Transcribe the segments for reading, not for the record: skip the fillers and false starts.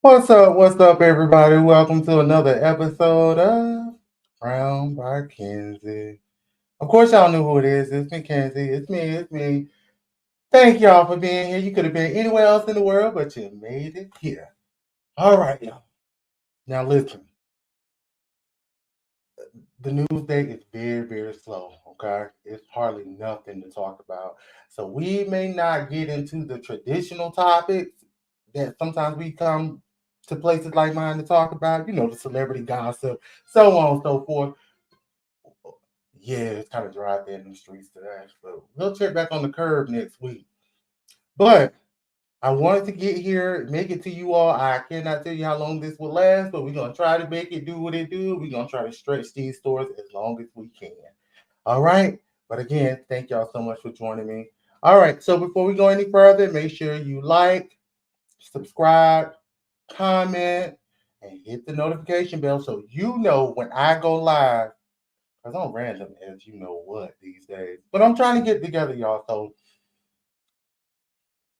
What's up, everybody? Welcome to another episode of Krown by Kenzie. Of course, y'all know who it is. It's Mackenzie. It's me. Thank y'all for being here. You could have been anywhere else in the world, but you made it here. All right, y'all. Now, listen, the news day is very, very slow, okay? It's hardly nothing to talk about. So, we may not get into the traditional topics that sometimes we come to places like mine to talk about, the celebrity gossip, so on and so forth. Yeah, it's kind of dry there in the streets today, but we'll check back on the curb next week. But I wanted to get here, make it to you all. I cannot tell you how long this will last, but we're gonna try to make it do what it do. We're gonna try to stretch these stories as long as we can. All right. But again, thank y'all so much for joining me. All right. So before we go any further, make sure you like, subscribe, comment, and hit the notification bell so you know when I go live. Because I'm random as you know what these days. But I'm trying to get together, y'all. So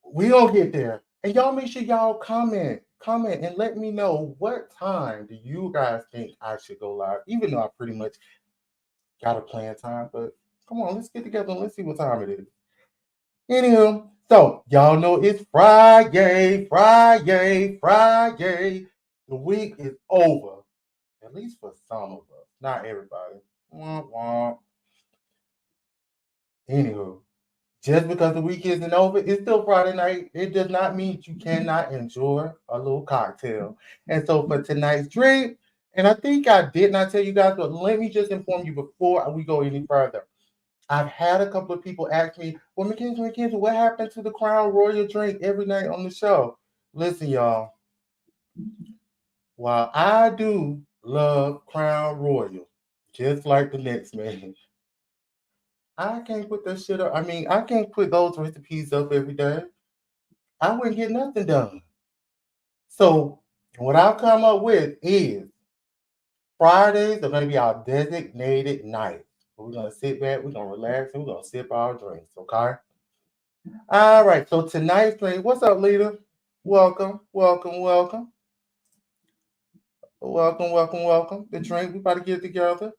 we gonna get there. And y'all make sure y'all comment and let me know what time do you guys think I should go live. Even though I pretty much got a plan time, but come on, let's get together and let's see what time it is. Anywho, so y'all know it's Friday. The week is over, at least for some of us, not everybody. Womp womp. Anywho, just because the week isn't over, it's still Friday night. It does not mean you cannot enjoy a little cocktail. And so for tonight's drink, and I think I did not tell you guys, but let me just inform you before we go any further. I've had a couple of people ask me, well, Mackenzie, what happened to the Crown Royal drink every night on the show? Listen, y'all, while I do love Crown Royal, just like the next man, I can't put that shit up. I mean, I can't put those recipes up every day. I wouldn't get nothing done. So what I've come up with is Fridays are going to be our designated night. We're going to sit back, we're going to relax, and we're going to sip our drinks, okay? All right, so tonight's drink, what's up, leader? Welcome. Welcome. The drink, we about to get together.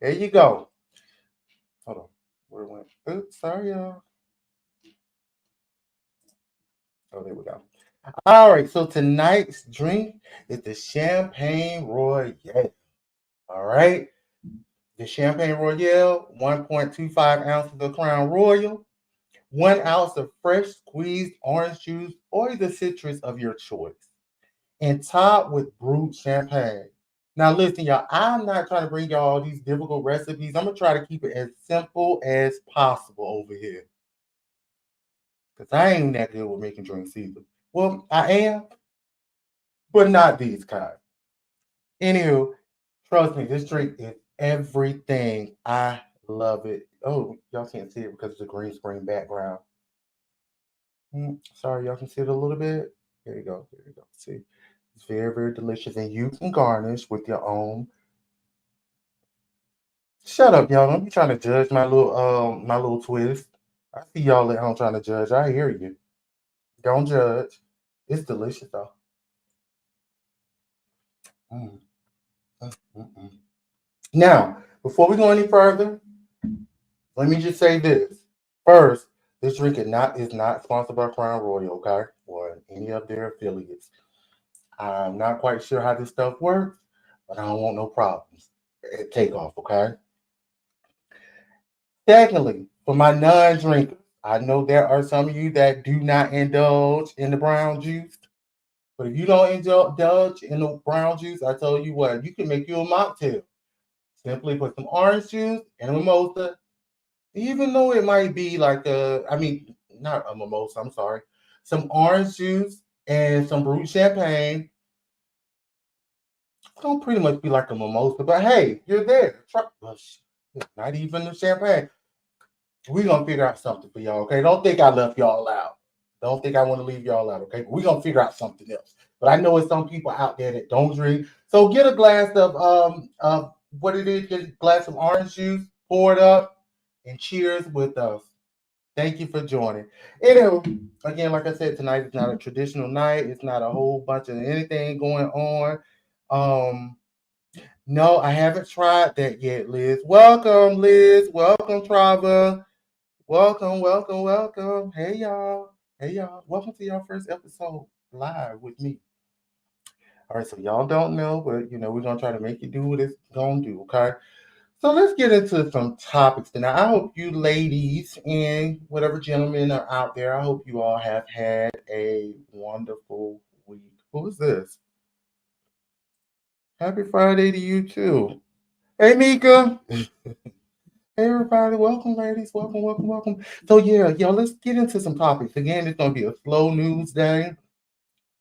There you go. Hold on. Where it went? Oops, sorry, y'all. Oh, there we go. All right, so tonight's drink is the Champagne Royale. All right. The Champagne Royale, 1.25 ounces of Crown Royal, 1 ounce of fresh squeezed orange juice or the citrus of your choice, and topped with brewed champagne. Now, listen, y'all, I'm not trying to bring y'all all these difficult recipes. I'm going to try to keep it as simple as possible over here because I ain't that good with making drinks either. Well, I am, but not these kinds. Anywho, trust me, this drink is everything. I love it. Oh, y'all can't see it because it's a green screen background. Sorry, y'all can see it a little bit. There you go. See, it's very, very delicious, and you can garnish with your own. Shut up, y'all! Don't be trying to judge my little twist. I see y'all at home trying to judge. I hear you. Don't judge. It's delicious though. Mm, mm. Now, before we go any further, let me just say this. First, this drink is not sponsored by Crown Royal, okay, or any of their affiliates. I'm not quite sure how this stuff works, but I don't want no problems at takeoff, okay? Secondly, for my non-drinkers, I know there are some of you that do not indulge in the brown juice, but if you don't indulge in the brown juice, I tell you what, you can make you a mocktail. Simply put some orange juice and a mimosa, even though it might be not a mimosa, I'm sorry, some orange juice and some brut champagne. It's gonna pretty much be like a mimosa, but hey, you're there. Try, well, not even the champagne. We're gonna figure out something for y'all, okay? Don't think I left y'all out. Don't think I want to leave y'all out, okay? We're gonna figure out something else. But I know it's some people out there that don't drink. So get a glass of what it is, get a glass of orange juice, pour it up, and cheers with us. Thank you for joining. Anyway, again, like I said, tonight is not a traditional night. It's not a whole bunch of anything going on. Um, no, I haven't tried that yet, Liz. Welcome, Liz. Welcome, Trava. Welcome, welcome, welcome. Hey, y'all. Hey, y'all. Welcome to your first episode live with me. All right, so y'all don't know, but we're gonna try to make you do what it's gonna do, okay? So let's get into some topics tonight. I hope you ladies and whatever gentlemen are out there, I hope you all have had a wonderful week. Who is this? Happy Friday to you too. Hey Mika. Hey everybody, welcome ladies, welcome, welcome, welcome. So yeah, y'all, let's get into some topics. Again, it's gonna be a slow news day.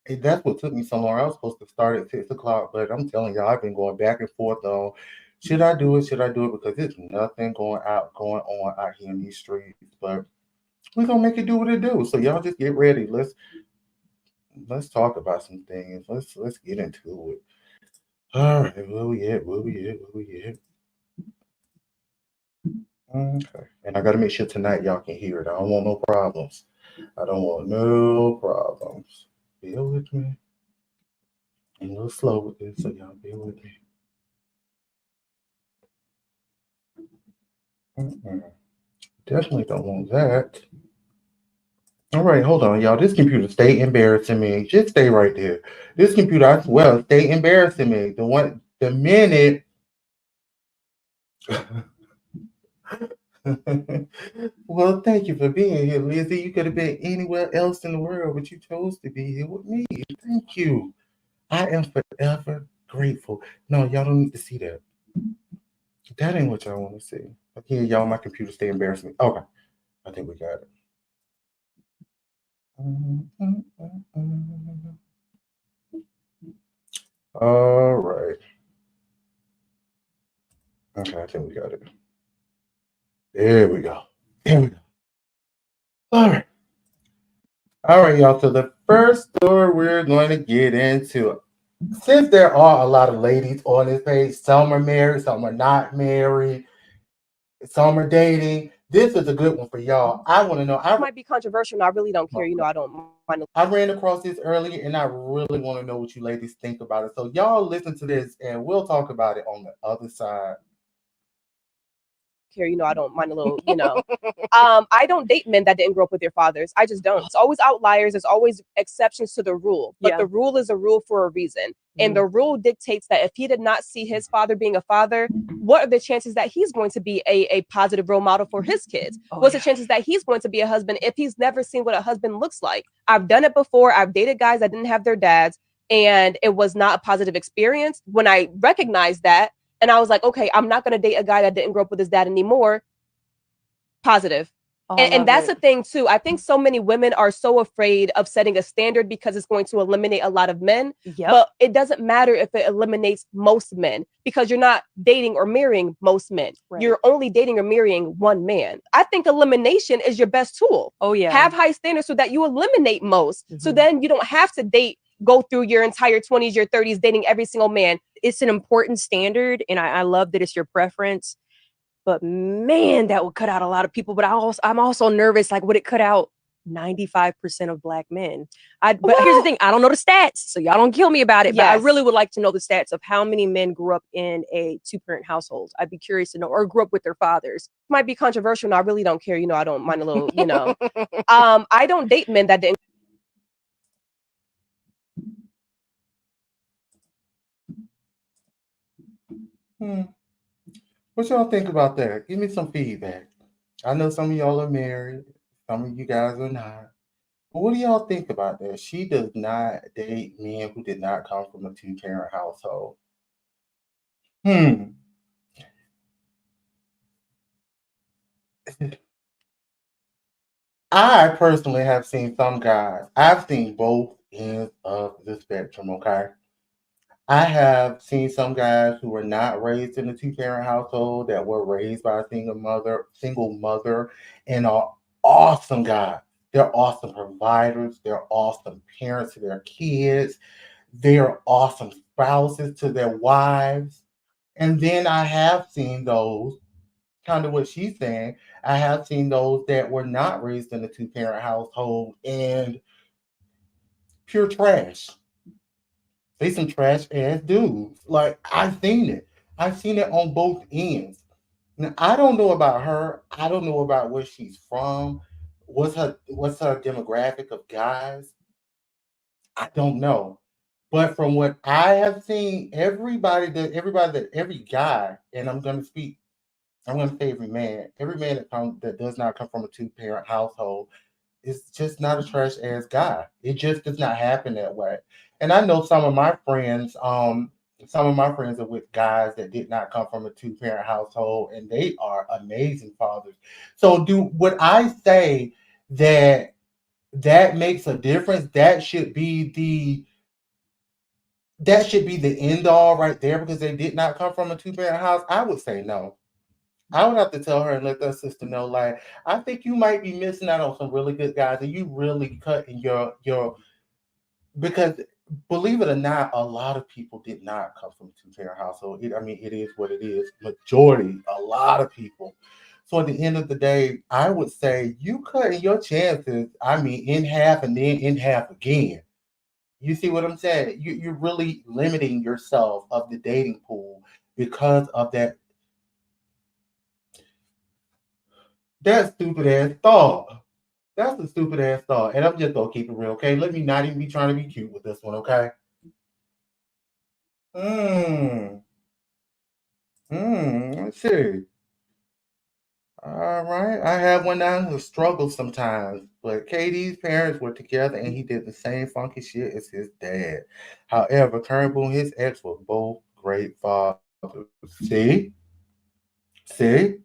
And that's what took me so long. I was supposed to start at 6 o'clock, but I'm telling y'all, I've been going back and forth on should I do it? Should I do it? Because there's nothing going on out here in these streets. But we're gonna make it do what it do. So y'all just get ready. Let's talk about some things. Let's get into it. All right, where we at? Where we at? Where we at? Okay. And I gotta make sure tonight y'all can hear it. I don't want no problems. I don't want no problems. Bear with me. I'm a little slow with this, so y'all bear with me. Mm-mm. Definitely don't want that. All right, hold on, y'all. This computer stay embarrassing me. Just stay right there. This computer, I swear, stay embarrassing me. The minute. Well, thank you for being here, Lizzie. You could have been anywhere else in the world, but you chose to be here with me. Thank you. I am forever grateful. No, y'all don't need to see that. That ain't what y'all want to see. Okay, y'all, my computer stay embarrassing me. Okay, I think we got it. All right. Okay, I think we got it. There we go. There we go. All right. All right, y'all. So the first story we're going to get into, since there are a lot of ladies on this page, some are married, some are not married, some are dating. This is a good one for y'all. I want to know. It might be controversial, and I really don't care. I don't mind. I ran across this earlier, and I really want to know what you ladies think about it. So y'all listen to this, and we'll talk about it on the other side. Care, I don't mind a little, I don't date men that didn't grow up with their fathers. I just don't. It's always outliers. There's always exceptions to the rule, but the rule is a rule for a reason. And the rule dictates that if he did not see his father being a father, what are the chances that he's going to be a positive role model for his kids? What's the chances that he's going to be a husband if he's never seen what a husband looks like? I've done it before. I've dated guys that didn't have their dads, and it was not a positive experience. When I recognized that, and I was like, okay, I'm not going to date a guy that didn't grow up with his dad anymore. Positive. And that's the thing too. I think so many women are so afraid of setting a standard because it's going to eliminate a lot of men. But it doesn't matter if it eliminates most men, because you're not dating or marrying most men. Right. You're only dating or marrying one man. I think elimination is your best tool. Oh yeah. Have high standards so that you eliminate most. Mm-hmm. So then you don't have to go through your entire 20s, your 30s, dating every single man. It's an important standard, and I love that it's your preference. But man, that would cut out a lot of people. But I'm also nervous. Like, would it cut out 95% of Black men? But here's the thing: I don't know the stats, so y'all don't kill me about it. Yes. But I really would like to know the stats of how many men grew up in a two-parent household. I'd be curious to know, or grew up with their fathers. Might be controversial, and I really don't care. I don't mind a little. I don't date men that didn't. What y'all think about that? Give me some feedback. I know some of y'all are married, some of you guys are not. But what do y'all think about that? She does not date men who did not come from a two-parent household. I personally have seen some guys. I've seen both ends of the spectrum, okay? I have seen some guys who were not raised in a two-parent household, that were raised by a single mother, and are awesome guys. They're awesome providers. They're awesome parents to their kids. They're awesome spouses to their wives. And then I have seen those, kind of what she's saying. I have seen those that were not raised in a two-parent household and pure trash. They some trash ass dudes. Like I've seen it. I've seen it on both ends. Now I don't know about her. I don't know about where she's from. What's her demographic of guys? I don't know. But from what I have seen, every guy, and I'm gonna say every man that does not come from a two-parent household is just not a trash ass guy. It just does not happen that way. And I know some of my friends are with guys that did not come from a two-parent household, and they are amazing fathers. So, would I say that that makes a difference? That should be the end all right there because they did not come from a two-parent house. I would say no. I would have to tell her and let that sister know, like, I think you might be missing out on some really good guys, and you really cutting your because believe it or not, a lot of people did not come from a two-parent household. I mean, it is what it is. Majority, a lot of people. So at the end of the day, I would say you cutting your chances. I mean, in half and then in half again. You see what I'm saying? You're really limiting yourself of the dating pool because of that stupid ass thought. That's a stupid ass thought. And I'm just gonna keep it real, okay? Let me not even be trying to be cute with this one, okay? Hmm. Let's see. All right. I have one down who struggles sometimes, but KD's parents were together and he did the same funky shit as his dad. However, Turnbull and his ex were both great fathers. See, see,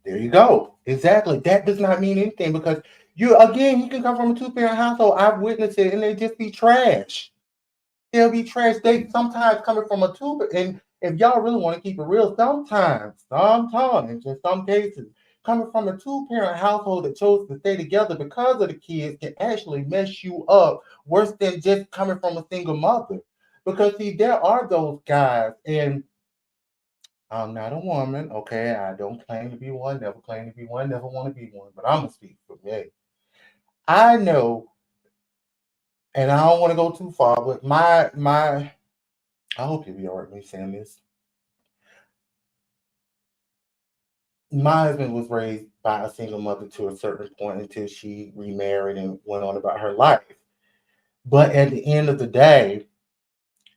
there you go. Exactly. That does not mean anything because you can come from a two-parent household. I've witnessed it and they just be trash. They'll be trash. They sometimes coming from a two, and if y'all really want to keep it real, sometimes, in some cases, coming from a two-parent household that chose to stay together because of the kids can actually mess you up worse than just coming from a single mother. Because see, there are those guys, and I'm not a woman, okay? I don't claim to be one, never claim to be one, never want to be one, but I'm gonna speak for me. I know, and I don't want to go too far, but my I hope you'll be all right with me saying this. My husband was raised by a single mother to a certain point until she remarried and went on about her life. But at the end of the day,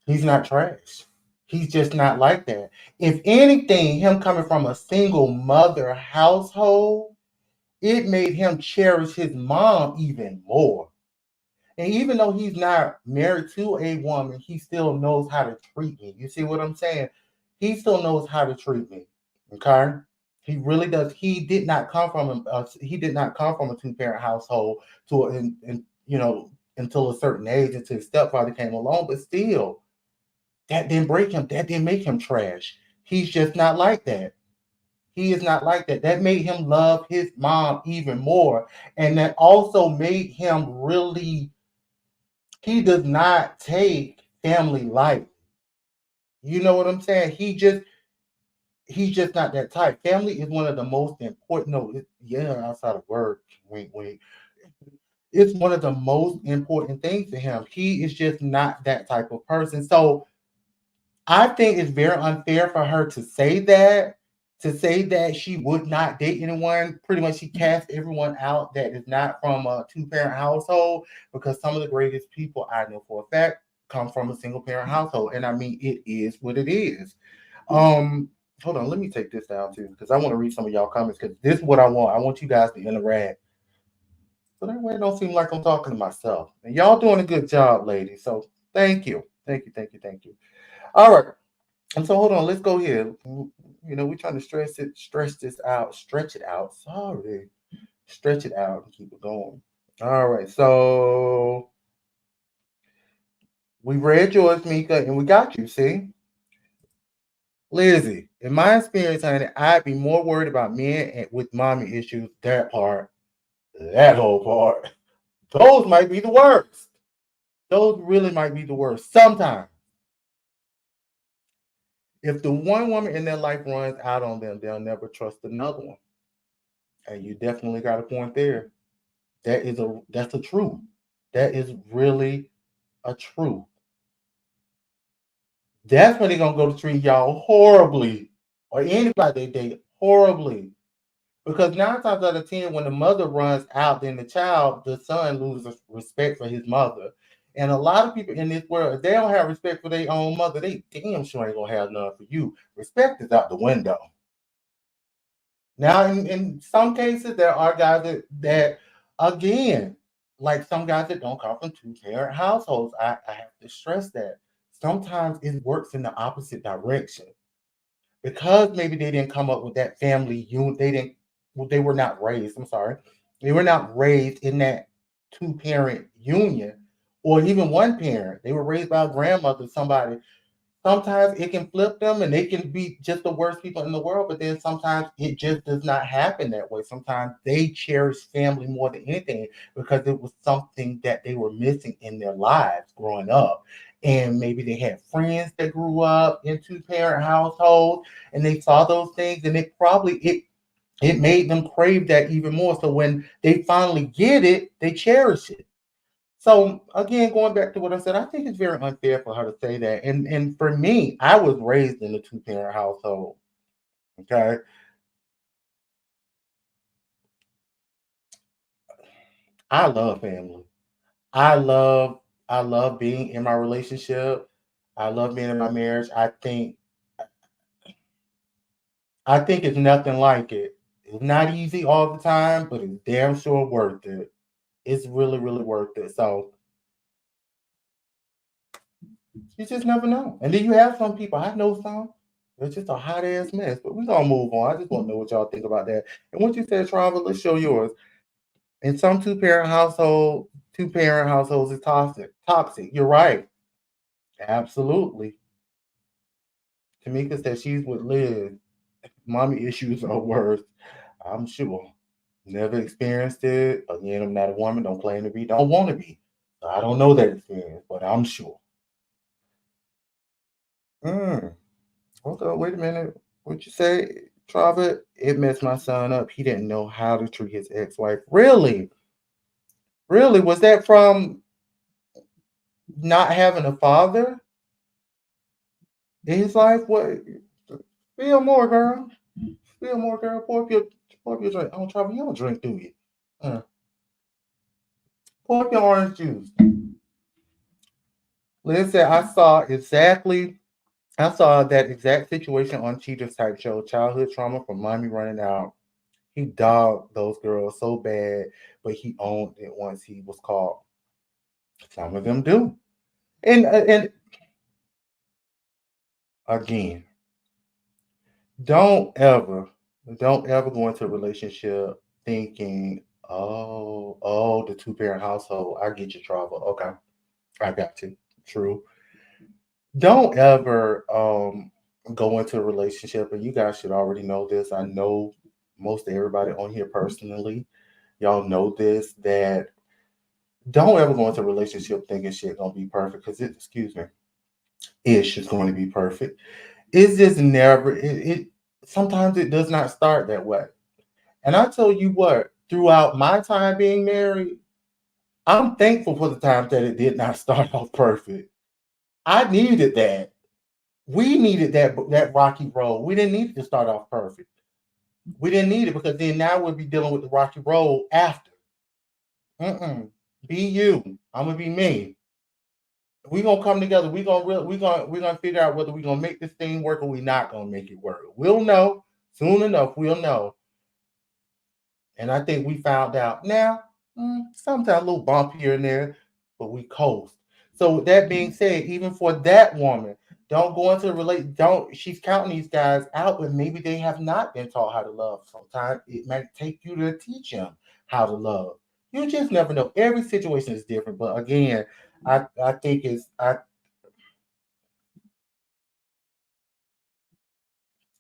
he's not trash. He's just not like that. If anything, him coming from a single mother household, it made him cherish his mom even more. And even though he's not married to a woman, he still knows how to treat me. You see what I'm saying? He still knows how to treat me. Okay, he really does. He did not come from a two-parent household until a certain age until his stepfather came along. But still, that didn't break him. That didn't make him trash. He's just not like that. He is not like that. That made him love his mom even more, and that also made him really he does not take family life. You know what I'm saying? He's just not that type. Family is one of the most important. No, outside of work, wink, wink. It's one of the most important things to him. He is just not that type of person. So I think it's very unfair for her to say that she would not date anyone. Pretty much, she cast everyone out that is not from a two-parent household because some of the greatest people I know for a fact come from a single-parent household, and I mean it is what it is. Um, Hold on, let me take this down too because I want to read some of y'all comments because this is what I want. I want you guys to interact. So that way it don't seem like I'm talking to myself. And y'all doing a good job, ladies. So thank you. Thank you, thank you, thank you. All right. And so hold on, let's go here. We're trying to stretch it out. Sorry. Stretch it out and keep it going. All right. So we read yours, Mika, and we got you. See? Lizzie, in my experience, honey, I'd be more worried about men with mommy issues. That whole part. Those might be the worst. Those really might be the worst. Sometimes, if the one woman in their life runs out on them, they'll never trust another one. And you definitely got a point there. That's a truth. That is really a truth. That's when they're gonna go to treat y'all horribly, or anybody they date horribly. Because 9 times out of 10, when the mother runs out, then the son loses respect for his mother. And a lot of people in this world, if they don't have respect for their own mother, they damn sure ain't gonna have none for you. Respect is out the window. Now, in some cases, there are guys that again, like some guys that don't come from two-parent households. I have to stress that. Sometimes it works in the opposite direction because maybe they didn't come up with that family unit. They didn't. Well, they were not raised. I'm sorry, they were not raised in that two-parent union, or even one parent. They were raised by a grandmother, somebody. Sometimes it can flip them and they can be just the worst people in the world, but then sometimes it just does not happen that way. Sometimes they cherish family more than anything because it was something that they were missing in their lives growing up. And maybe they had friends that grew up in two-parent households and they saw those things, and it made them crave that even more. So when they finally get it, they cherish it. So again, going back to what I said, I think it's very unfair for her to say that. And for me, I was raised in a two-parent household. Okay. I love family. I love I love being in my relationship. I love being in my marriage. I think it's nothing like it. It's not easy all the time, but it's damn sure worth it. It's really, really worth it. So you just never know. And then you have some people, I know some, it's just a hot ass mess. But we're gonna move on. I just want to know what y'all think about that. And what you said, Travel, let's show yours. In some two parent households is toxic. Toxic. You're right. Absolutely. Tamika said she's with Liz. Mommy issues are worse. I'm sure. Never experienced it. Again, I'm not a woman. Don't claim to be. Don't want to be. So I don't know that experience, but I'm sure. Mm. Hold on, wait a minute. What'd you say, Trava? It messed my son up. He didn't know how to treat his ex-wife. Really? Really? Was that from not having a father in his life? What? Feel more, girl. Feel more, girl. Pour up your drink. Oh, Trava, you don't drink, do you? Uh, Pour up your orange juice. Liz said, I saw that exact situation on Cheetah's type show, childhood trauma from mommy running out. He dogged those girls so bad, but he owned it once he was caught. Some of them do. And again, don't ever, don't ever go into a relationship thinking, the two-parent household. I get your trouble. Okay, I got you. True. Don't ever go into a relationship, and you guys should already know this. I know most everybody on here personally. Y'all know this, that don't ever go into a relationship thinking shit gonna be perfect, because excuse me, it's just going to be perfect. It's just never it sometimes it does not start that way. And I tell you what, throughout my time being married, I'm thankful for the times that it did not start off perfect. I needed that. We needed that rocky road. We didn't need it to start off perfect. We didn't need it, because then now we'll be dealing with the rocky road after. Mm-mm. Be you. I'm gonna be me. We gonna come together. We gonna figure out whether we gonna make this thing work or we not gonna make it work. We'll know soon enough. We'll know. And I think we found out now. Sometimes a little bump here and there, but we coast. So with that being said, even for that woman, don't go into relate. Don't. She's counting these guys out, but maybe they have not been taught how to love. Sometimes it might take you to teach them how to love. You just never know. Every situation is different. But again, I think it's I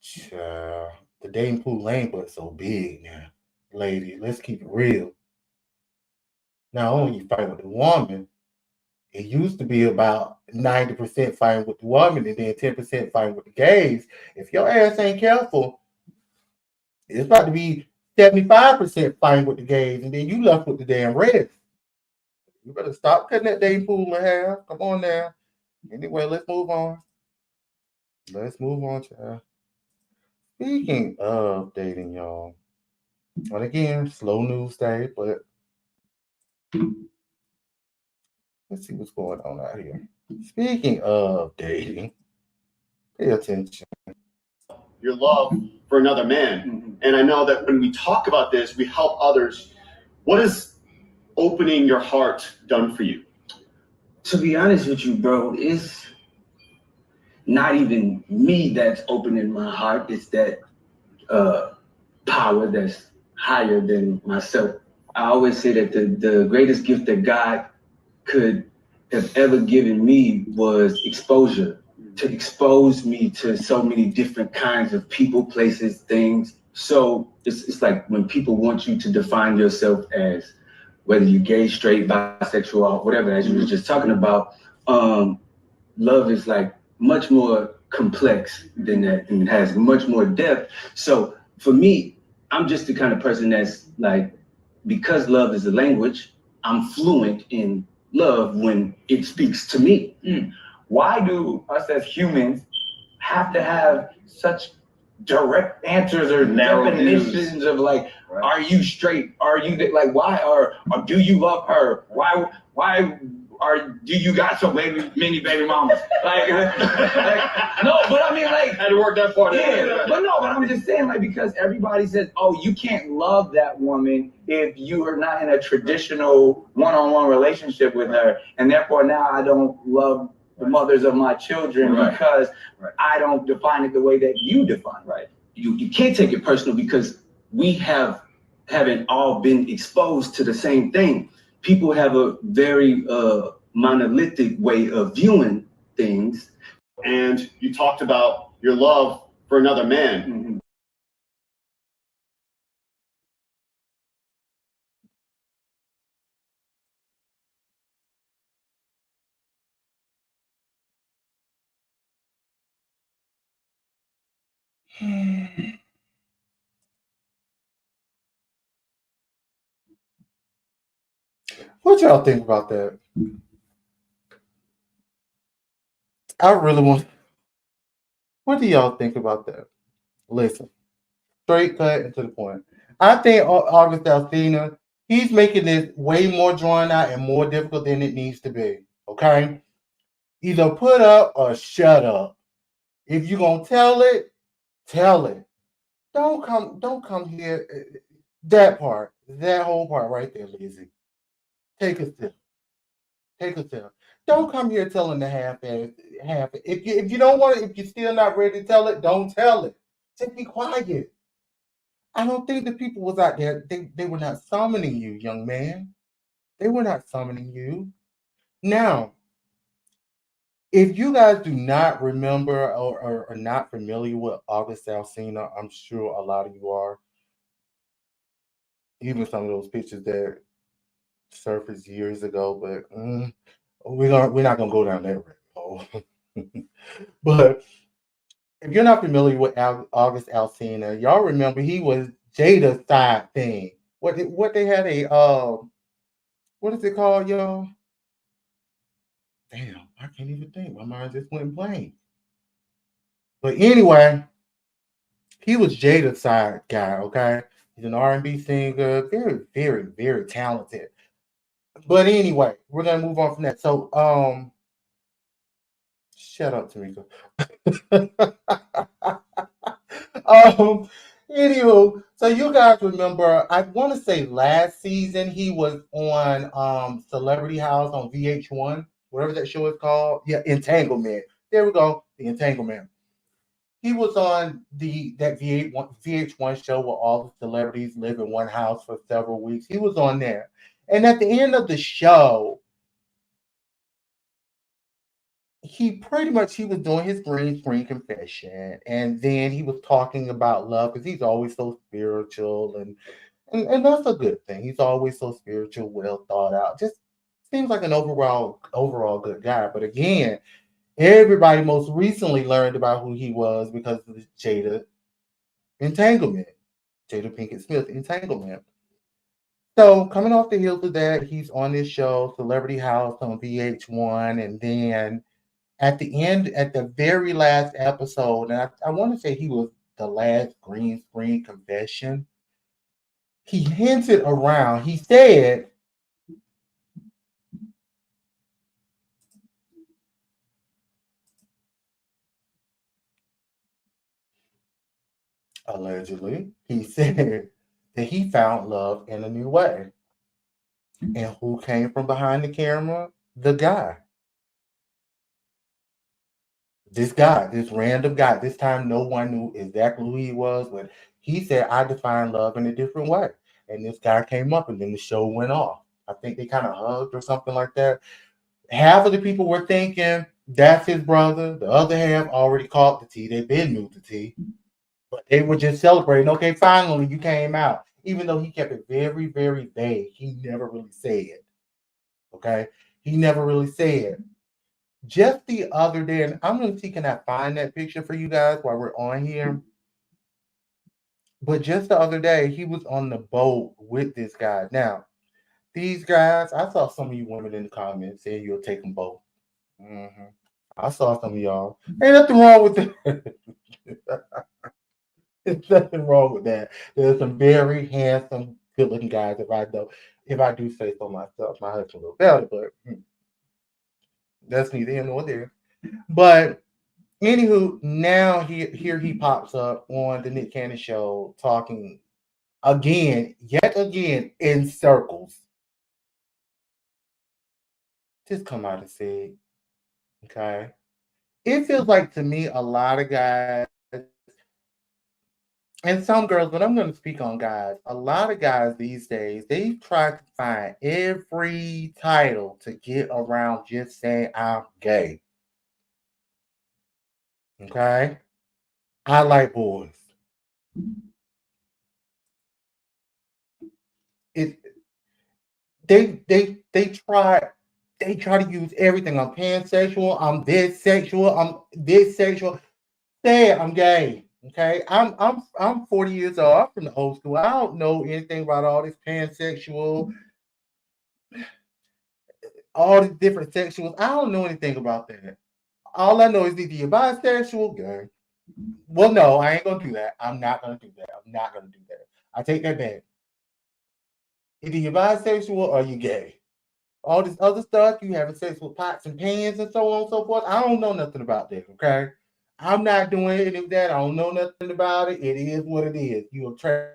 Child, the dating pool ain't but so big now, lady. Let's keep it real. Not only you fight with the woman, it used to be about 90% fighting with the woman and then 10% fighting with the gays. If your ass ain't careful, it's about to be 75% fighting with the gays, and then you left with the damn rest. You better stop cutting that dating pool in half. Come on now. Anyway, let's move on. Let's move on, child. Speaking of dating, y'all, and again, slow news day, but let's see what's going on out here. Speaking of dating, pay attention. Your love for another man. And I know that when we talk about this, we help others. What has opening your heart done for you? To be honest with you, bro, it's not even me that's opening my heart. It's that power that's higher than myself. I always say that the greatest gift that God could have ever given me was exposure, to expose me to so many different kinds of people, places, things. So it's like when people want you to define yourself as whether you're gay, straight, bisexual, or whatever, as you were just talking about, love is like much more complex than that, and it has much more depth. So for me, I'm just the kind of person that's like, because love is a language, I'm fluent in love when it speaks to me. Why do us as humans have to have such direct answers or definitions of like, are you straight? Are you like, why? Or do you love her? Why do you got so many baby mamas? Like, no, but I mean, like, Had to work that far. yeah, but I'm just saying, like, because everybody says, oh, you can't love that woman if you are not in a traditional one-on-one relationship with her, and therefore now I don't love the mothers of my children because I don't define it the way that you define it. Right. You can't take it personal because we haven't all been exposed to the same thing. People have a very monolithic way of viewing things. And you talked about your love for another man. What y'all think about that? I really want. What do y'all think about that? Listen, straight cut and to the point. I think August Alsina, he's making this way more drawn out and more difficult than it needs to be. Okay, either put up or shut up. If you're gonna tell it, tell it. Don't come here. That part, that whole part right there, Lizzie. Take a sip. Take a sip. Don't come here telling the half. If you don't want it, if you're still not ready to tell it, don't tell it. Just be quiet. I don't think the people was out there. They were not summoning you, young man. They were not summoning you. Now, if you guys do not remember or are not familiar with August Alsina, I'm sure a lot of you are. Even some of those pictures that surfaced years ago, but we're not gonna go down that rabbit hole. But if you're not familiar with August Alsina, y'all remember he was Jada's side thing. What they had a what is it called, y'all? Damn, I can't even think. My mind just went blank. But anyway, he was Jada's side guy. Okay, he's an R&B singer, very, very, very talented. But anyway, we're gonna move on from that. So shut up, Tamika. Anywho, so you guys remember, I want to say last season he was on Celebrity House on VH1, whatever that show is called. Yeah, Entanglement. There we go, the Entanglement. He was on that VH1 show where all the celebrities live in one house for several weeks. He was on there. And at the end of the show, he was doing his green screen confession, and then he was talking about love because he's always so spiritual, and that's a good thing. He's always so spiritual, well thought out. Just seems like an overall good guy. But again, everybody most recently learned about who he was because of the Jada entanglement. Jada Pinkett Smith entanglement. So coming off the heels of that, he's on this show, Celebrity House on VH1, and then at the end, at the very last episode, and I want to say he was the last green screen confession. He hinted around. He said, allegedly, he said that he found love in a new way. And who came from behind the camera? The guy. This guy, this random guy. This time, no one knew exactly who he was, but he said, I define love in a different way. And this guy came up, and then the show went off. I think they kind of hugged or something like that. Half of the people were thinking that's his brother. The other half already caught the tea. They've been knew the tea. But they were just celebrating. Okay, finally you came out. Even though he kept it very, very vague. He never really said. Okay? He never really said. Just the other day, and I'm going to see, can I find that picture for you guys while we're on here? But just the other day, he was on the boat with this guy. Now, these guys, I saw some of you women in the comments saying you'll take them both. Mm-hmm. I saw some of y'all. Ain't nothing wrong with that. There's nothing wrong with that. There's some very handsome, good-looking guys. If I do say so myself, my husband will better, but that's neither here nor there. But anywho, now here he pops up on the Nick Cannon show talking yet again in circles. Just come out and say, okay. It feels like to me a lot of guys and some girls, but I'm going to speak on guys. A lot of guys these days, they try to find every title to get around just saying I'm gay. Okay? I like boys. It they try to use everything. I'm pansexual, I'm this sexual, I'm this sexual. Say it, I'm gay. Okay, I'm 40 years old. I'm from the old school. I don't know anything about all this pansexual, all these different sexuals. I don't know anything about that. All I know is either you're bisexual, gay. Well, no, I ain't gonna do that. I'm not gonna do that. I'm not gonna do that. I take that back. Either you're bisexual or you gay. All this other stuff, you having sex with pots and pans and so on and so forth. I don't know nothing about that, okay? I'm not doing any of that. I don't know nothing about it. It is what it is. You attract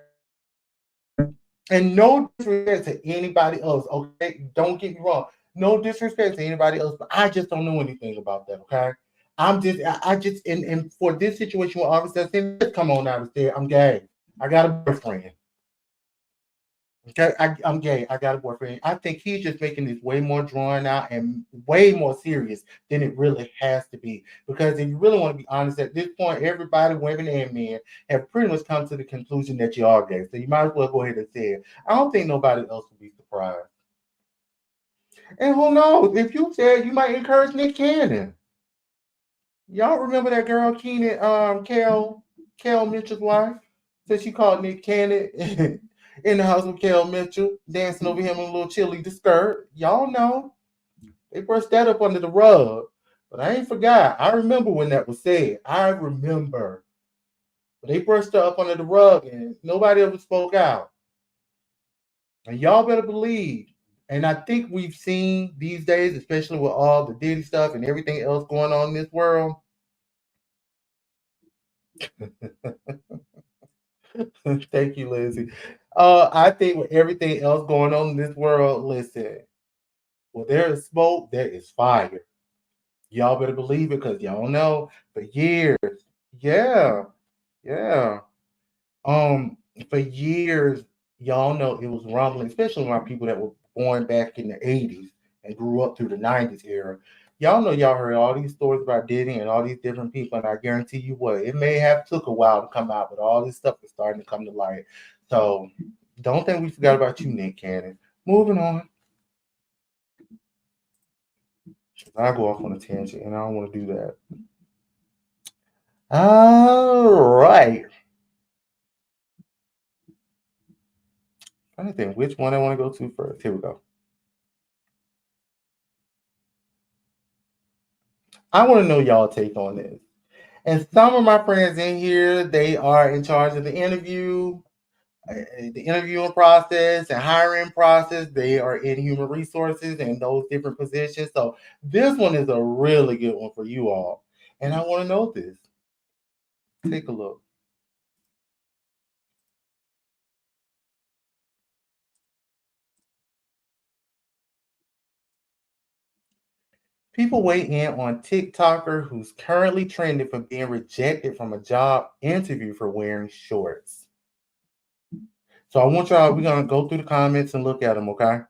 and no disrespect to anybody else, okay? Don't get me wrong. No disrespect to anybody else, but I just don't know anything about that, okay? I just, and for this situation with Officer said, just come on out and say, I'm gay. I got a boyfriend. Okay, I'm gay. I got a boyfriend. I think he's just making this way more drawn out and way more serious than it really has to be. Because if you really want to be honest, at this point, everybody, women and men, have pretty much come to the conclusion that you are gay. So you might as well go ahead and say it. I don't think nobody else would be surprised. And who knows? If you said, you might encourage Nick Cannon. Y'all remember that girl, Kel Mitchell's wife? So she called Nick Cannon in the house with Kel Mitchell, dancing over him in a little cheerleader skirt. Y'all know. They brushed that up under the rug. But I ain't forgot. I remember when that was said. I remember. But they brushed her up under the rug and nobody ever spoke out. And y'all better believe. And I think we've seen these days, especially with all the Diddy stuff and everything else going on in this world. Thank you, Lizzie. I think with everything else going on in this world, listen, well, there is smoke, there is fire. Y'all better believe it because y'all know for years, yeah, yeah. For years, y'all know it was rumbling, especially my people that were born back in the 80s and grew up through the 90s era. Y'all know y'all heard all these stories about Diddy and all these different people, and I guarantee you what, it may have took a while to come out, but all this stuff is starting to come to light. So don't think we forgot about you, Nick Cannon. Moving on. I go off on a tangent, and I don't want to do that. All right. I think which one I want to go to first. Here we go. I want to know y'all take on this. And some of my friends in here, they are in charge of the interviewing process and hiring process. They are in human resources and those different positions. So this one is a really good one for you all. And I want to know this. Take a look. People weigh in on TikToker who's currently trending for being rejected from a job interview for wearing shorts. So I want y'all, we're going to go through the comments and look at them, okay?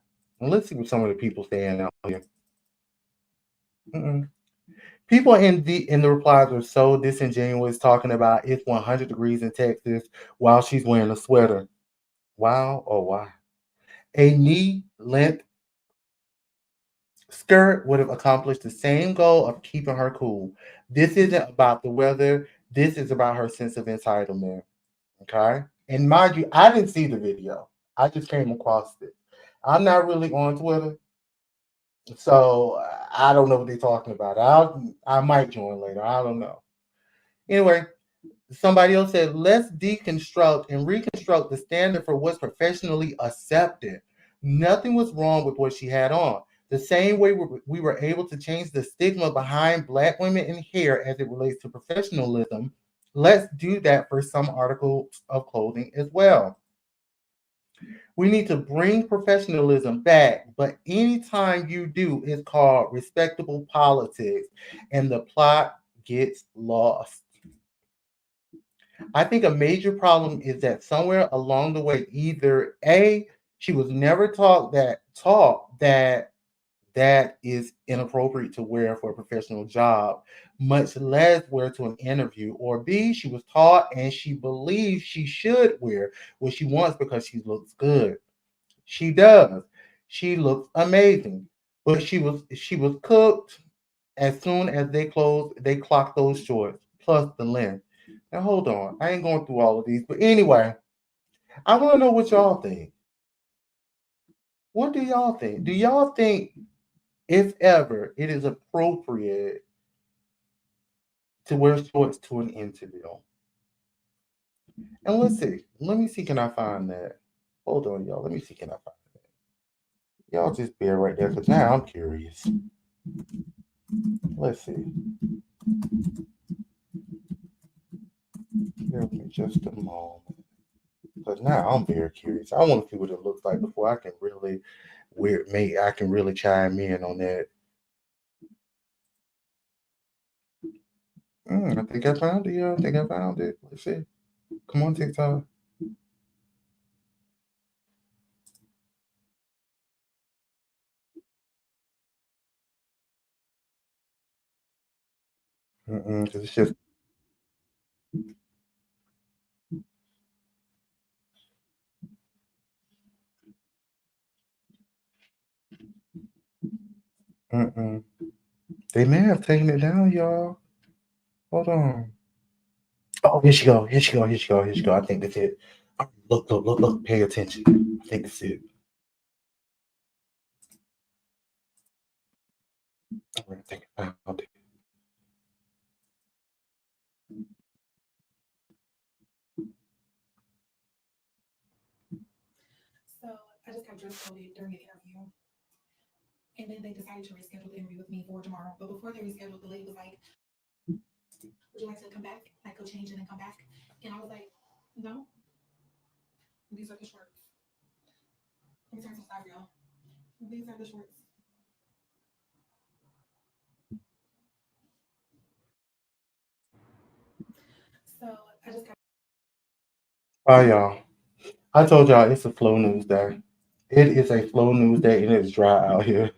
And let's see what some of the people saying out here. People in the replies are so disingenuous, talking about it's 100 degrees in Texas while she's wearing a sweater. Wow, oh why? A knee-length skirt would have accomplished the same goal of keeping her cool. This isn't about the weather. This is about her sense of entitlement. Okay? And mind you, I didn't see the video. I just came across it. I'm not really on Twitter, so I don't know what they're talking about. I might join later. I don't know. Anyway, somebody else said, let's deconstruct and reconstruct the standard for what's professionally accepted. Nothing was wrong with what she had on. The same way we were able to change the stigma behind Black women in hair as it relates to professionalism, let's do that for some articles of clothing as well. We need to bring professionalism back, but anytime you do, it's called respectable politics, and the plot gets lost. I think a major problem is that somewhere along the way, either A, she was never taught that is inappropriate to wear for a professional job, much less wear to an interview, or B, she was taught and she believes she should wear what she wants because she looks good. She does. She looks amazing. But she was cooked as soon as they clocked those shorts, plus the length. Now hold on. I ain't going through all of these. But anyway, I want to know what y'all think. What do y'all think? Do y'all think, if ever, it is appropriate to wear shorts to an interview? And let's see. Let me see, can I find that? Hold on, y'all. Let me see, can I find that? Y'all just bear right there, because now I'm curious. Let's see. Give me just a moment. Because now I'm very curious. I want to see what it looks like before I can really chime in on that. I think I found it, y'all. I think I found it. Let's see. Come on, TikTok. Because it's just. They may have taken it down, y'all. Hold on. Oh, here she go. Here she go. Here she go. Here she go. I think that's it. Look. Pay attention. I think that's it. I think I found it. So I just got dress coded during the interview. And then they decided to reschedule the interview with me for tomorrow. But before they rescheduled, the lady was like, would you like to come back? Like go change and then come back? And I was like, no. These are the shorts. Let me turn some side, y'all. These are the shorts. So I just got. Hi, y'all. I told y'all it's a flow news day. It is a flow news day and it's dry out here.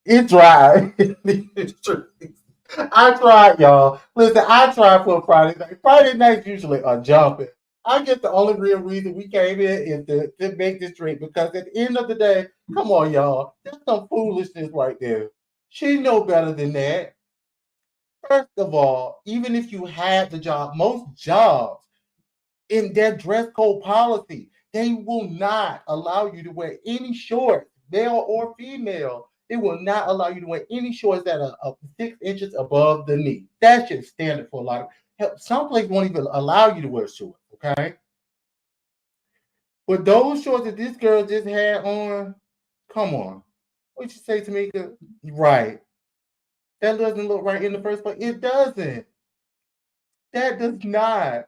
It's dry. It's true. I tried, y'all. Listen, I tried for a Friday night. Friday nights usually are jumping. I guess the only real reason we came in is to make this drink because at the end of the day, come on, y'all. That's some foolishness right there. She know better than that. First of all, even if you had the job, most jobs in their dress code policy. They will not allow you to wear any shorts, male or female. They will not allow you to wear any shorts that are up 6 inches above the knee. That's just standard for a lot of. Hell, some places won't even allow you to wear shorts. Okay, but those shorts that this girl just had on, come on, what you say, Tamika? Right, that doesn't look right in the first place. It doesn't. That does not.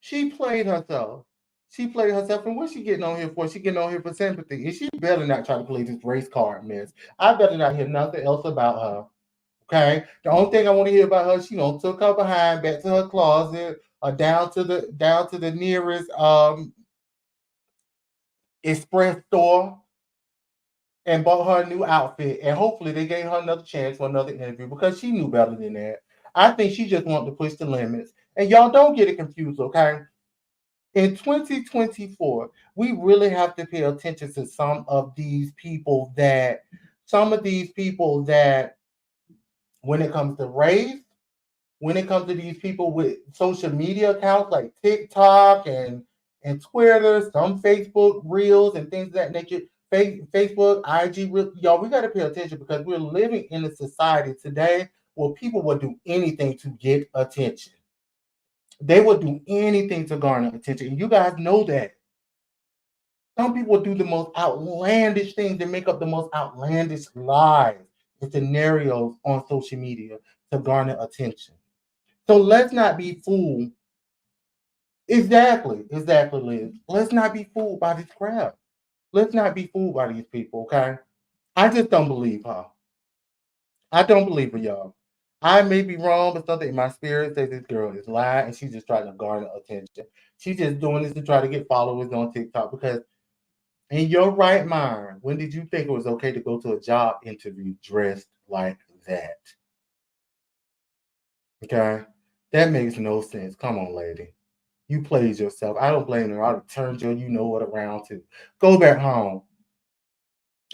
She played herself. She played herself, and what's she getting on here for? She getting on here for sympathy, and she better not try to play this race card mess. I better not hear nothing else about her. Okay, the only thing I want to hear about her, she don't took her behind back to her closet or down to the nearest express store and bought her a new outfit, and hopefully they gave her another chance for another interview because she knew better than that. I think she just wanted to push the limits, and y'all don't get it confused, okay? In 2024, we really have to pay attention to some of these people that, when it comes to race, when it comes to these people with social media accounts like TikTok and Twitter, some Facebook reels and things of that nature, Facebook, IG, y'all, we got to pay attention because we're living in a society today where people will do anything to get attention. They will do anything to garner attention. And you guys know that. Some people do the most outlandish things and make up the most outlandish lies and scenarios on social media to garner attention. So let's not be fooled. Exactly, Liz. Let's not be fooled by this crap. Let's not be fooled by these people, okay? I just don't believe her. I don't believe her, y'all. I may be wrong, but something in my spirit says this girl is lying and she's just trying to garner attention. She's just doing this to try to get followers on TikTok because in your right mind, when did you think it was okay to go to a job interview dressed like that? Okay? That makes no sense. Come on, lady. You played yourself. I don't blame her. I'd have turned your you know what around too. Go back home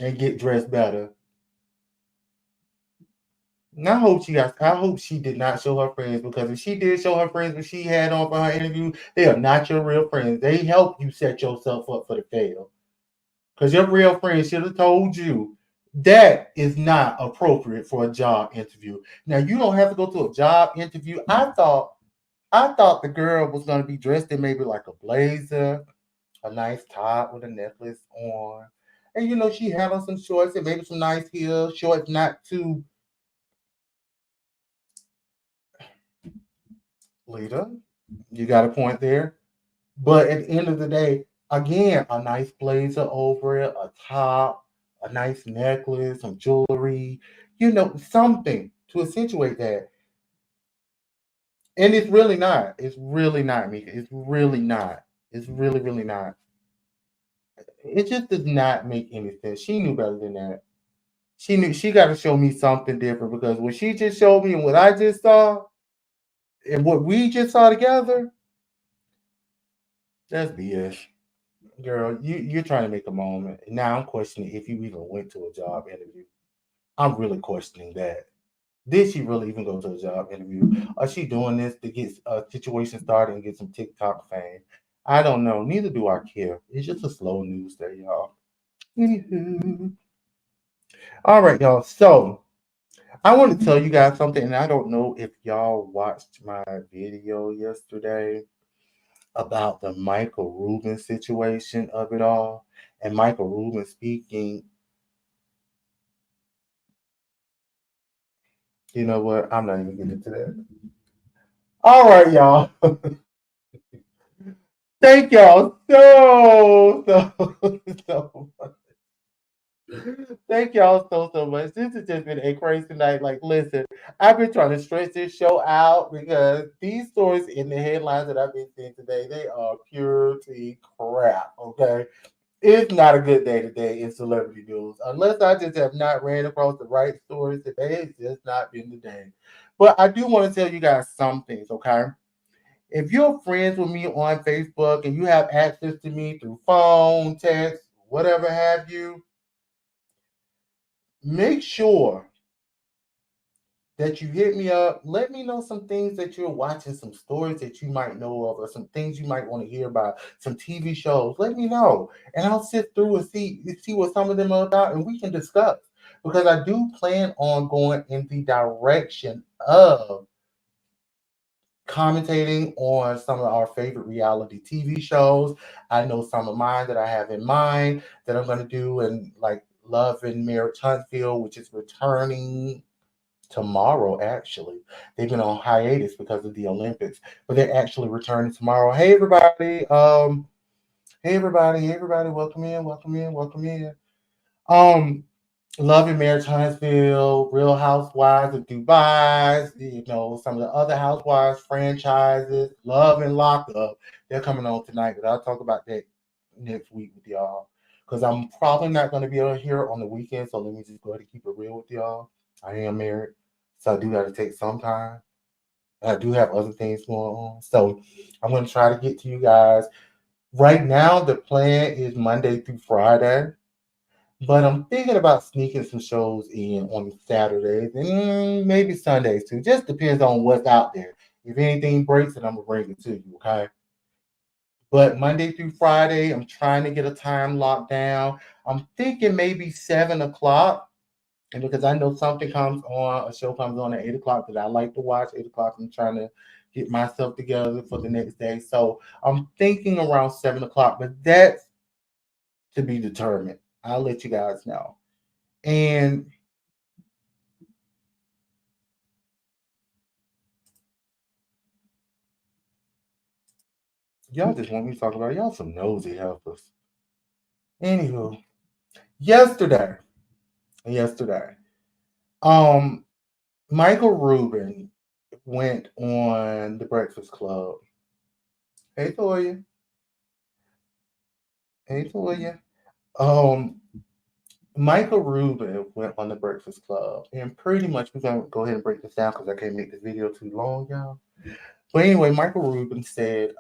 and get dressed better. And I hope she did not show her friends because if she did show her friends what she had on for her interview, they are not your real friends. They help you set yourself up for the fail. Because your real friend should have told you that is not appropriate for a job interview. Now you don't have to go to a job interview. I thought the girl was gonna be dressed in maybe like a blazer, a nice top with a necklace on. And she had on some shorts and maybe some nice heels, shorts not too Lita. You got a point there. But at the end of the day, again, a nice blazer over it, a top, a nice necklace, some jewelry, something to accentuate that. And it's really not. It's really not, Mika. It's really not. It's really, really not. It just does not make any sense. She knew better than that. She knew she got to show me something different because what she just showed me and what I just saw and what we just saw together, that's BS. Girl, you're trying to make a moment. Now I'm questioning if you even went to a job interview. I'm really questioning that. Did she really even go to a job interview? Or she doing this to get a situation started and get some TikTok fame? I don't know. Neither do I care. It's just a slow news day, y'all. Anywho. All right, y'all. So I want to tell you guys something, and I don't know if y'all watched my video yesterday about the Michael Rubin situation of it all. And Michael Rubin speaking. You know what? I'm not even getting into that. All right, y'all. Thank y'all so much. Thank y'all so much. This has just been a crazy night. Like, listen, I've been trying to stretch this show out because these stories in the headlines that I've been seeing today, they are purely crap. Okay. It's not a good day today in celebrity news. Unless I just have not ran across the right stories today, it's just not been the day. But I do want to tell you guys some things, okay? If you're friends with me on Facebook and you have access to me through phone, text, whatever have you, make sure that you hit me up. Let me know some things that you're watching, some stories that you might know of, or some things you might want to hear about, some TV shows. Let me know, and I'll sit through and see what some of them are about, and we can discuss. Because I do plan on going in the direction of commentating on some of our favorite reality TV shows. I know some of mine that I have in mind that I'm going to do, and like Love and Marriage Huntsville, which is returning tomorrow. Actually, they've been on hiatus because of the Olympics, but they're actually returning tomorrow. Hey everybody, hey everybody, welcome in, welcome in, welcome in. Um, Love and Marriage Huntsville, Real Housewives of Dubai, some of the other Housewives franchises, Love and Lockup. They're coming on tonight, but I'll talk about that next week with y'all. Because I'm probably not going to be able to hear it on the weekend, so let me just go ahead and keep it real with y'all. I am married, so I do got to take some time. I do have other things going on. So I'm going to try to get to you guys. Right now, the plan is Monday through Friday. But I'm thinking about sneaking some shows in on Saturdays and maybe Sundays too. Just depends on what's out there. If anything breaks, then I'm gonna bring it to you, okay? But Monday through Friday, I'm trying to get a time locked down. I'm thinking maybe 7 o'clock. And because I know something comes on, a show comes on at 8 o'clock that I like to watch. 8 o'clock, I'm trying to get myself together for the next day. So I'm thinking around 7 o'clock, but that's to be determined. I'll let you guys know. And y'all just want me to talk about y'all some nosy helpers. Anywho, yesterday, yesterday, um, Michael Rubin went on the Breakfast Club. Hey Toya, hey Toya. Um, Michael Rubin went on the Breakfast Club, and pretty much we're gonna go ahead and break this down because I can't make this video too long, y'all. But anyway, Michael Rubin said,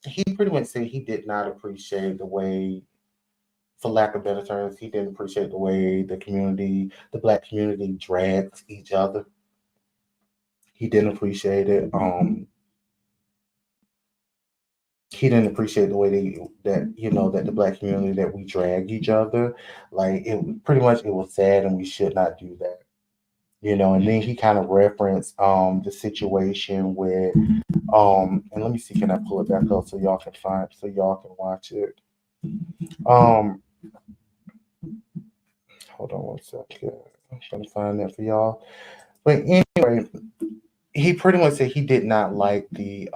he pretty much said he did not appreciate the way, for lack of better terms, he didn't appreciate the way the black community drags each other. He didn't appreciate it. He didn't appreciate the way that the black community, that we drag each other. Like, it pretty much, it was sad, and we should not do that. And then he kind of referenced the situation with and let me see, can I pull it back up so y'all can watch it. Um Hold on one second. I'm trying to find that for y'all. But anyway, he pretty much said he did not like the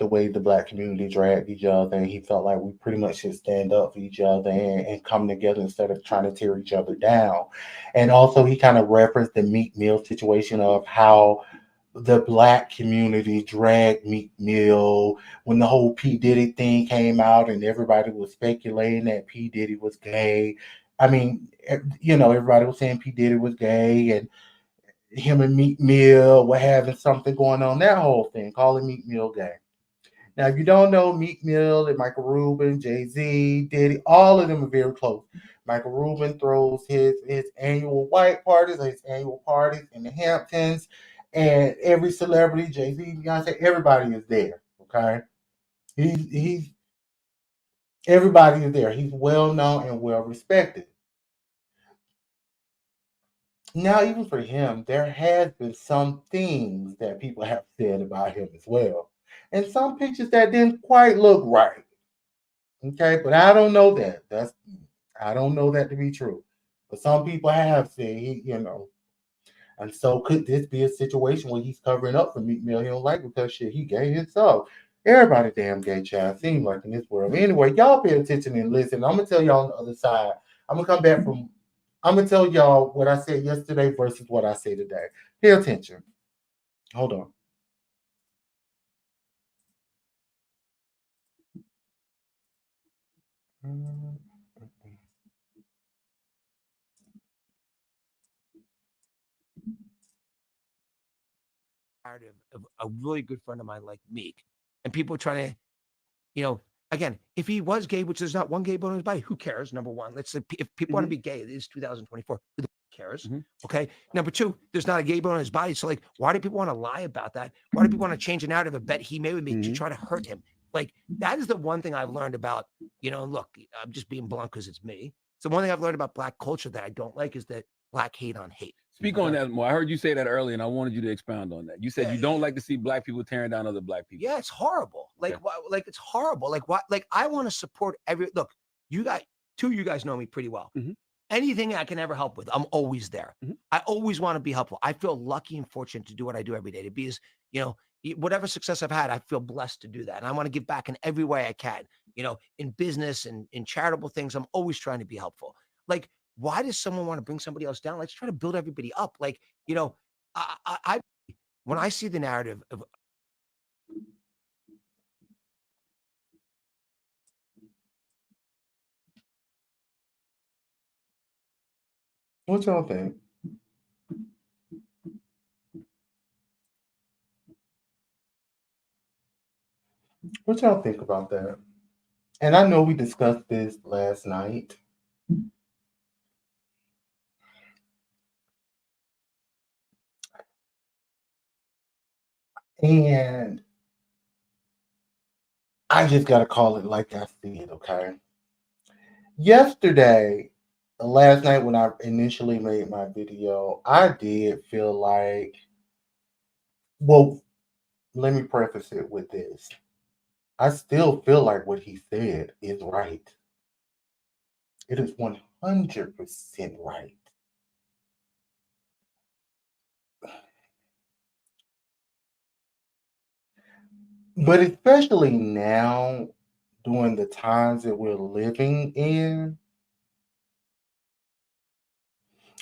way the black community dragged each other, and he felt like we pretty much should stand up for each other and come together instead of trying to tear each other down. And also, he kind of referenced the Meek Mill situation of how the black community dragged Meek Mill when the whole P. Diddy thing came out and everybody was speculating that P. Diddy was gay. I mean, everybody was saying P. Diddy was gay, and him and Meek Mill were having something going on. That whole thing, calling Meek Mill gay. Now, if you don't know, Meek Mill and Michael Rubin, Jay-Z, Diddy, all of them are very close. Michael Rubin throws his annual white parties, his annual parties in the Hamptons, and every celebrity, Jay-Z, Beyonce, everybody is there. Okay, he's everybody is there. He's well known and well respected. Now, even for him, there has been some things that people have said about him as well, and some pictures that didn't quite look right. Okay, but I don't know that. I don't know that to be true. But some people have said and so could this be a situation where he's covering up for Meek Mill? He don't like because shit, he gay himself. Everybody damn gay, child. Seems like in this world. Anyway, y'all pay attention and listen. I'm gonna tell y'all on the other side. I'm gonna come back from. I'm gonna tell y'all what I said yesterday versus what I say today. Pay attention. Hold on. Of a really good friend of mine like Meek, and people trying to, again, if he was gay, which there's not one gay bone in his body, who cares? Number one, let's say if people want to be gay, it is 2024. Who the cares. Mhm. Okay. Number two, there's not a gay bone in his body. So like, why do people want to lie about that? Why do people want to change a narrative, a bet he made with me to Mhm. try to hurt him? Like, that is the one thing I've learned about, look, I'm just being blunt because it's me. So one thing I've learned about Black culture that I don't like is that Black hate on hate. Speak on that more. I heard you say that earlier, and I wanted you to expound on that. You said you don't like to see Black people tearing down other Black people. Yeah, it's horrible. Like, like it's horrible. Like, what? Like, I want to support look. You guys, two of you guys know me pretty well. Mhm. Anything I can ever help with, I'm always there. Mhm. I always want to be helpful. I feel lucky and fortunate to do what I do every day. To be as, whatever success I've had, I feel blessed to do that. And I want to give back in every way I can, in business and in charitable things. I'm always trying to be helpful. Like, why does someone want to bring somebody else down? Let's try to build everybody up. Like, I when I see the narrative of What y'all think? What y'all think about that? And I know we discussed this last night. And I just got to call it like I see it, okay? Yesterday, last night when I initially made my video, I did feel like, well, let me preface it with this. I still feel like what he said is right. It is 100% right. But especially now, during the times that we're living in,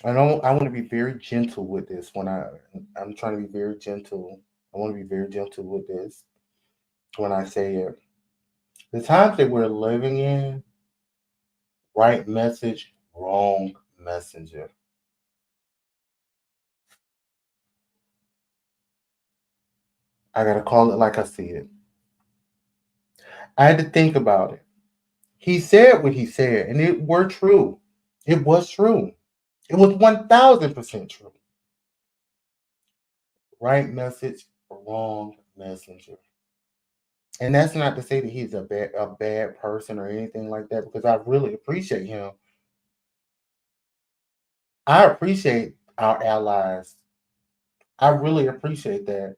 I want to be very gentle with this I'm trying to be very gentle. I want to be very gentle with this when I say it. The times that we're living in, right message, wrong messenger. I gotta call it like I see it. I had to think about it. He said what he said, and it were true. It was true. It was 1000% true. Right message, wrong messenger. And that's not to say that he's a bad person or anything like that, because I really appreciate him. I appreciate our allies. I really appreciate that.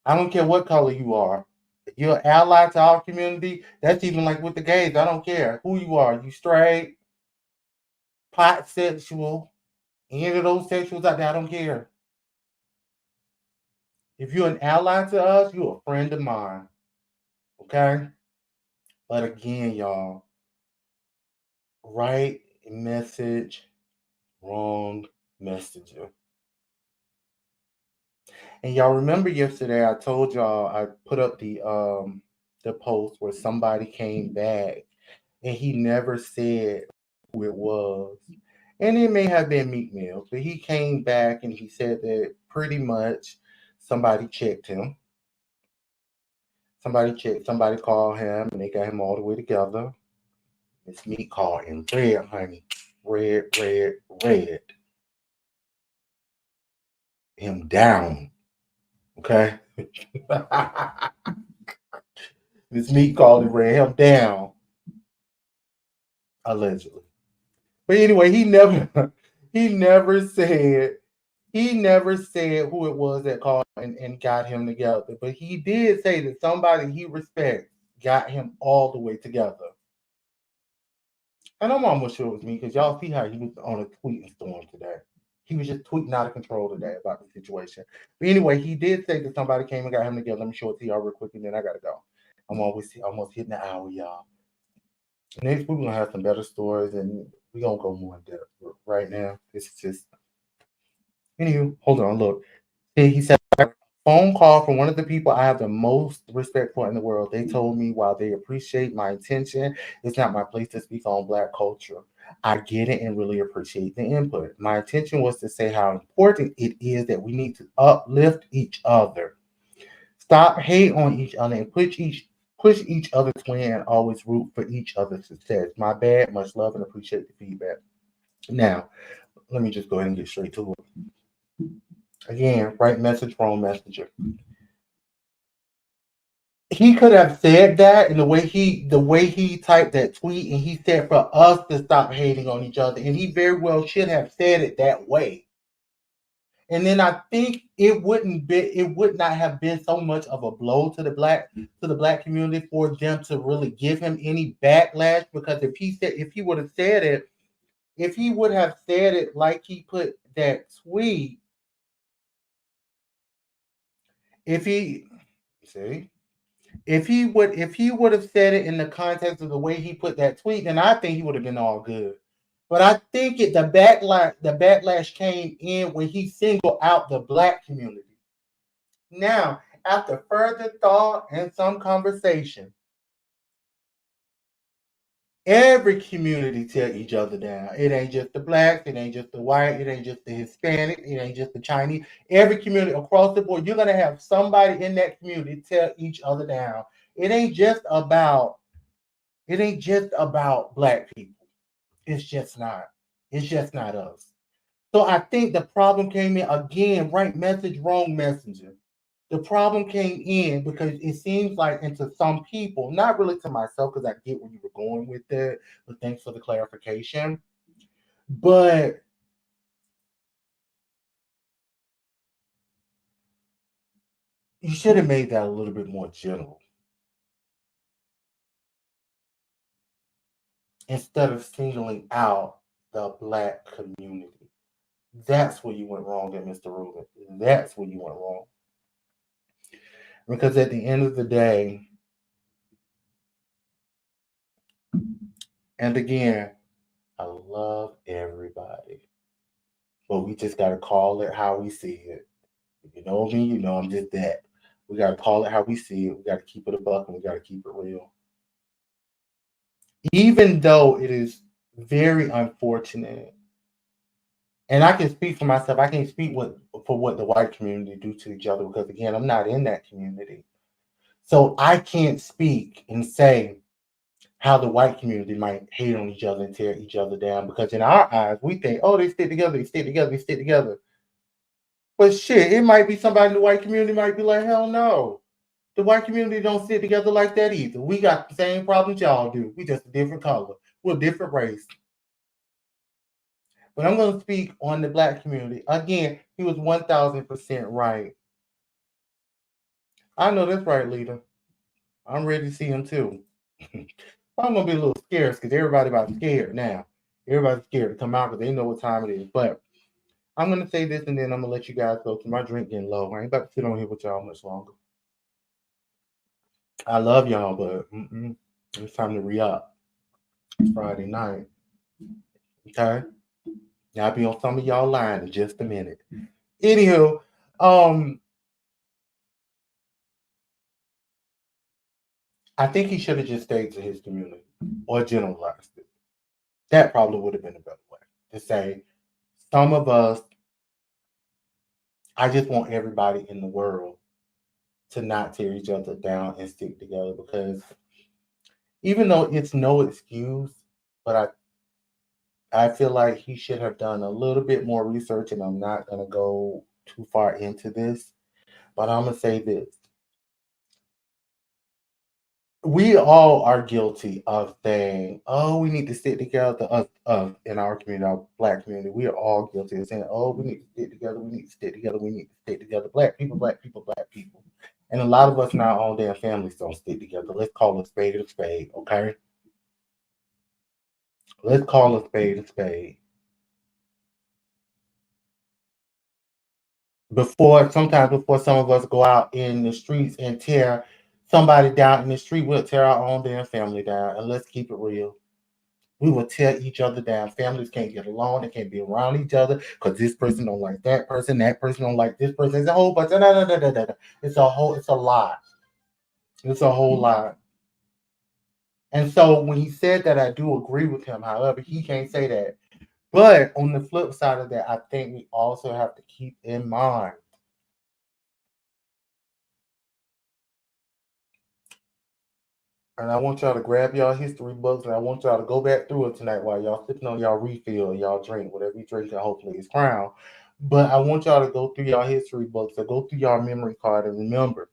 I don't care what color you are. If you're an ally to our community, that's even like with the gays. I don't care who you are. You straight, pot sexual, any of those sexuals out there, I don't care. If you're an ally to us, you're a friend of mine. Okay? But again, y'all, right message, wrong messenger. And y'all remember yesterday I told y'all I put up the post where somebody came back and he never said who it was. And it may have been Meat Mill, but he came back and he said that pretty much somebody checked him. Somebody called him and they got him all the way together. Miss Meat called him red, honey. Red, red, red. Him down. Okay? Miss Meat called him red, him down. Allegedly. But anyway, he never said who it was that called and got him together. But he did say that somebody he respects got him all the way together. And I'm almost sure it was me because y'all see how he was on a tweeting storm today. He was just tweeting out of control today about the situation. But anyway, he did say that somebody came and got him together. Let me show it to y'all real quick and then I gotta go. I'm almost hitting the hour, y'all. Next week we're gonna have some better stories and we're gonna go more in depth. Right now, this is just anywho, hold on, look. See, he said phone call from one of the people I have the most respect for in the world. They told me while they appreciate my intention, it's not my place to speak on Black culture. I get it and really appreciate the input. My intention was to say how important it is that we need to uplift each other. Stop hate on each other and push each other's win and always root for each other's success. My bad, much love and appreciate the feedback. Now, let me just go ahead and get straight to it. Again, right message, wrong messenger. He could have said that in the way he typed that tweet, and he said for us to stop hating on each other, and he very well should have said it that way. And then I think it would not have been so much of a blow to the black community for them to really give him any backlash, because if he would have said it, if he would have said it like he put that tweet, if he see if he would have said it in the context of the way he put that tweet, then I think he would have been all good. But I think the backlash came in when he singled out the black community. Now, after further thought and some conversation, every community tear each other down. It ain't just the blacks, it ain't just the white, it ain't just the Hispanic, it ain't just the Chinese. Every community across the board, you're gonna have somebody in that community tear each other down. It ain't just about black people. It's just not. It's just not us. So I think the problem came in again, right message, wrong messenger. The problem came in because it seems like, and to some people, not really to myself, because I get where you were going with it, but thanks for the clarification. But you should have made that a little bit more general instead of singling out the black community. That's where you went wrong at Mr. Rubin. That's where you went wrong. Because at the end of the day, and again, I love everybody, but we just got to call it how we see it. If you know me, you know I'm just that. We got to call it how we see it. We got to keep it a buck, and we got to keep it real. Even though it is very unfortunate, and I can speak for myself, I can't speak for what the white community do to each other, because again, I'm not in that community. So I can't speak and say how the white community might hate on each other and tear each other down, because in our eyes, we think, oh, they stick together, they stick together, they stick together. But shit, it might be somebody in the white community might be like, hell no. The white community don't sit together like that either. We got the same problems y'all do. We just a different color. We're a different race. But I'm going to speak on the black community. Again, he was 1,000% right. I know that's right, leader. I'm ready to see him too. I'm going to be a little scared because everybody about scared now. Everybody's scared to come out because they know what time it is. But I'm going to say this and then I'm going to let you guys go because my drink getting low. I ain't about to sit on here with y'all much longer. I love y'all, but it's time to re-up. It's Friday night. Okay? I'll be on some of y'all line in just a minute. Anywho, I think he should have just stayed to his community or generalized it. That probably would have been a better way to say, some of us, I just want everybody in the world to not tear each other down and stick together, because even though it's no excuse, but I feel like he should have done a little bit more research, and I'm not going to go too far into this, but I'm going to say this. We all are guilty of saying, oh, we need to stick together, in our community, our black community. We are all guilty of saying, oh, we need to stick together, we need to stick together, we need to stick together. Black people, black people, black people. And a lot of us in our own damn families don't stick together. Let's call a spade, okay? Let's call a spade a spade. Sometimes before some of us go out in the streets and tear somebody down in the street, we'll tear our own damn family down. And let's keep it real. We will tear each other down. Families can't get along. They can't be around each other because this person don't like that person don't like this person. It's a whole bunch. It's a lot. It's a whole lot. And so when he said that, I do agree with him. However, he can't say that. But on the flip side of that, I think we also have to keep in mind And I want y'all to grab y'all history books, and I want y'all to go back through it tonight while y'all sipping on y'all refill, y'all drink, whatever you drink, and hopefully it's Crown. But I want y'all to go through y'all history books or go through y'all memory card and remember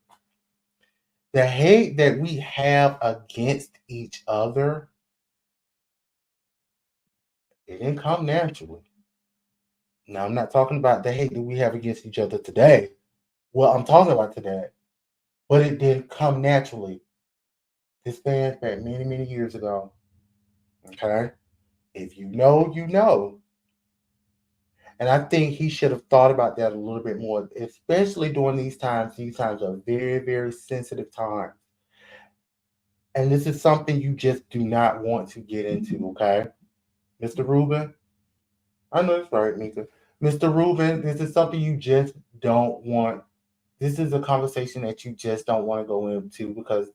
the hate that we have against each other, it didn't come naturally. Now, I'm not talking about the hate that we have against each other today. Well, I'm talking about today, but it didn't come naturally. This spans back many, many years ago. Okay? If you know, you know. And I think he should have thought about that a little bit more, especially during these times. These times are very, very sensitive times. And this is something you just do not want to get into, okay? Mr. Rubin? I know that's right, Mika. Mr. Rubin, this is something you just don't want. This is a conversation that you just don't want to go into because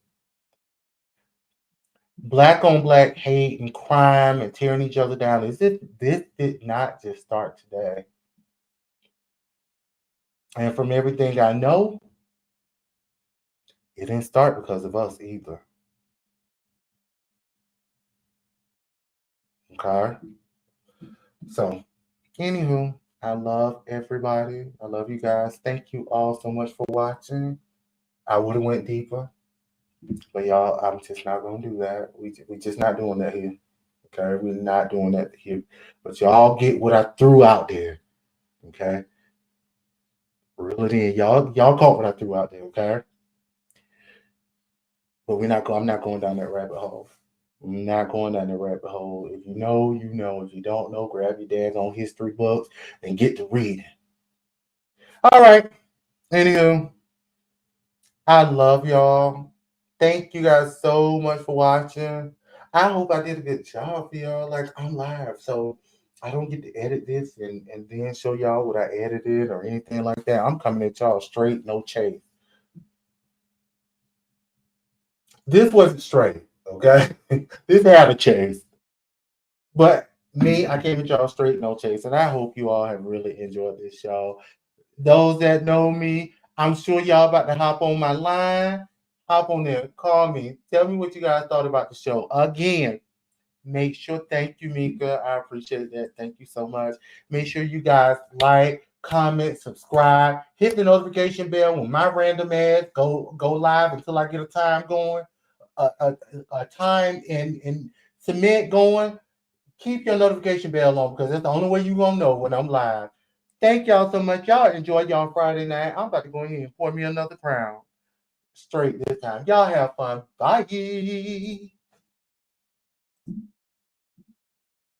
black on black hate and crime and tearing each other down, this did not just start today. And from everything I know, it didn't start because of us either. Okay? So, anywho, I love everybody. I love you guys. Thank you all so much for watching. I would have went deeper, but y'all, I'm just not gonna do that. We just not doing that here. Okay, we're not doing that here. But y'all get what I threw out there. Okay, reel it in. Y'all caught what I threw out there. Okay, but we're not going. I'm not going down that rabbit hole. I'm not going down the rabbit hole. If you know, you know. If you don't know, grab your daggone history books and get to reading. All right. Anywho, I love y'all. Thank you guys so much for watching. I hope I did a good job for y'all. Like, I'm live, so I don't get to edit this and then show y'all what I edited or anything like that. I'm coming at y'all straight, no chase. This wasn't straight, okay? This had a chase. But me, I came at y'all straight, no chase. And I hope you all have really enjoyed this show. Those that know me, I'm sure y'all about to hop on my line. Hop on there, call me. Tell me what you guys thought about the show. Again, make sure, thank you, Mika. I appreciate that. Thank you so much. Make sure you guys like, comment, subscribe, hit the notification bell when my random ads go live until I get a time going, a time and submit going. Keep your notification bell on because that's the only way you're going to know when I'm live. Thank y'all so much. Y'all enjoy y'all Friday night. I'm about to go ahead and pour me another Crown. Straight this time. Y'all have fun. Bye.